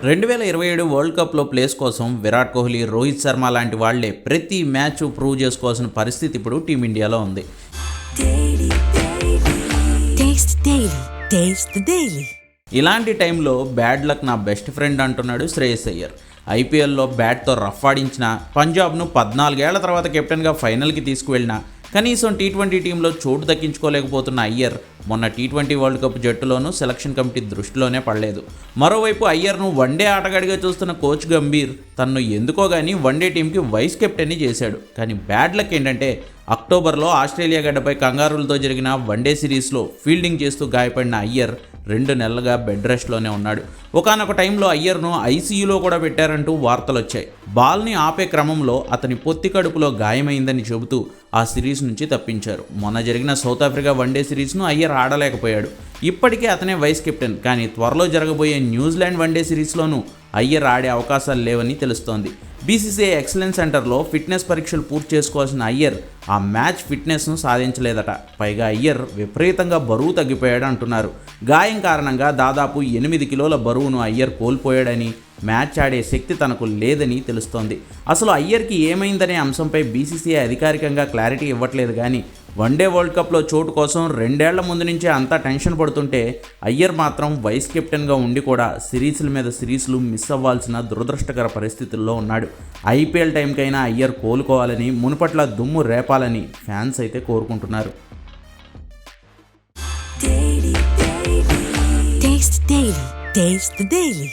2027 world కప్లో place కోసం విరాట్ కోహ్లీ, రోహిత్ శర్మ లాంటి వాళ్లే ప్రతి మ్యాచ్ ప్రూవ్ చేసుకోవాల్సిన పరిస్థితి ఇప్పుడు టీమిండియాలో ఉంది. ఇలాంటి టైంలో బ్యాడ్ లక్ నా బెస్ట్ ఫ్రెండ్ అంటున్నాడు శ్రేయస్ అయ్యర్. ఐపీఎల్లో బ్యాట్తో రఫ్ ఆడించిన, పంజాబ్ను 14 ఏళ్ల తర్వాత కెప్టెన్గా ఫైనల్కి తీసుకువెళ్ళిన, కనీసం టీ20 టీంలో చోటు దక్కించుకోలేకపోతున్న అయ్యర్ మొన్న టీ20 వరల్డ్ కప్ జట్టులోనూ సెలక్షన్ కమిటీ దృష్టిలోనే పడలేదు. మరోవైపు అయ్యర్ను వన్డే ఆటగాడిగా చూస్తున్న కోచ్ గంభీర్ తన్ను ఎందుకో గానీ వన్డే టీంకి వైస్ కెప్టెన్ని చేశాడు. కానీ బ్యాడ్ లక్ ఏంటంటే అక్టోబర్లో ఆస్ట్రేలియా గడ్డపై కంగారులతో జరిగిన వన్డే సిరీస్లో ఫీల్డింగ్ చేస్తూ గాయపడిన అయ్యర్ 2 నెలలుగా బెడ్ రెస్ట్లోనే ఉన్నాడు. ఒకానొక టైంలో అయ్యర్ను ఐసీయూలో కూడా పెట్టారంటూ వార్తలు వచ్చాయి. బాల్ని ఆపే క్రమంలో అతని పొత్తి కడుపులో గాయమైందని చెబుతూ ఆ సిరీస్ నుంచి తప్పించారు. మొన్న జరిగిన సౌత్ ఆఫ్రికా వన్డే సిరీస్ను అయ్యర్ ఆడలేకపోయాడు. ఇప్పటికే అతనే వైస్ కెప్టెన్. కానీ త్వరలో జరగబోయే న్యూజిలాండ్ వన్డే సిరీస్లోనూ అయ్యర్ ఆడే అవకాశాలు లేవని తెలుస్తోంది. బీసీసీఐ ఎక్సలెన్స్ సెంటర్లో ఫిట్నెస్ పరీక్షలు పూర్తి చేసుకోవాల్సిన అయ్యర్ ఆ మ్యాచ్ ఫిట్నెస్ను సాధించలేదట. పైగా అయ్యర్ విపరీతంగా బరువు తగ్గిపోయాడు అంటున్నారు. గాయం కారణంగా దాదాపు 8 కిలోల బరువును అయ్యర్ కోల్పోయాడని, మ్యాచ్ ఆడే శక్తి తనకు లేదని తెలుస్తోంది. అసలు అయ్యర్కి ఏమైందనే అంశంపై బీసీసీఐ అధికారికంగా క్లారిటీ ఇవ్వట్లేదు. కానీ వన్డే వరల్డ్ కప్లో చోటు కోసం 2 ఏళ్ల ముందు నుంచే అంతా టెన్షన్ పడుతుంటే అయ్యర్ మాత్రం వైస్ కెప్టెన్గా ఉండి కూడా సిరీస్ల మీద సిరీస్లు మిస్ అవ్వాల్సిన దురదృష్టకర పరిస్థితుల్లో ఉన్నాడు. ఐపీఎల్ టైంకైనా అయ్యర్ కోలుకోవాలని, మునుపట్ల దుమ్ము రేపాలని ఫ్యాన్స్ అయితే కోరుకుంటున్నారు. Taste the Daily.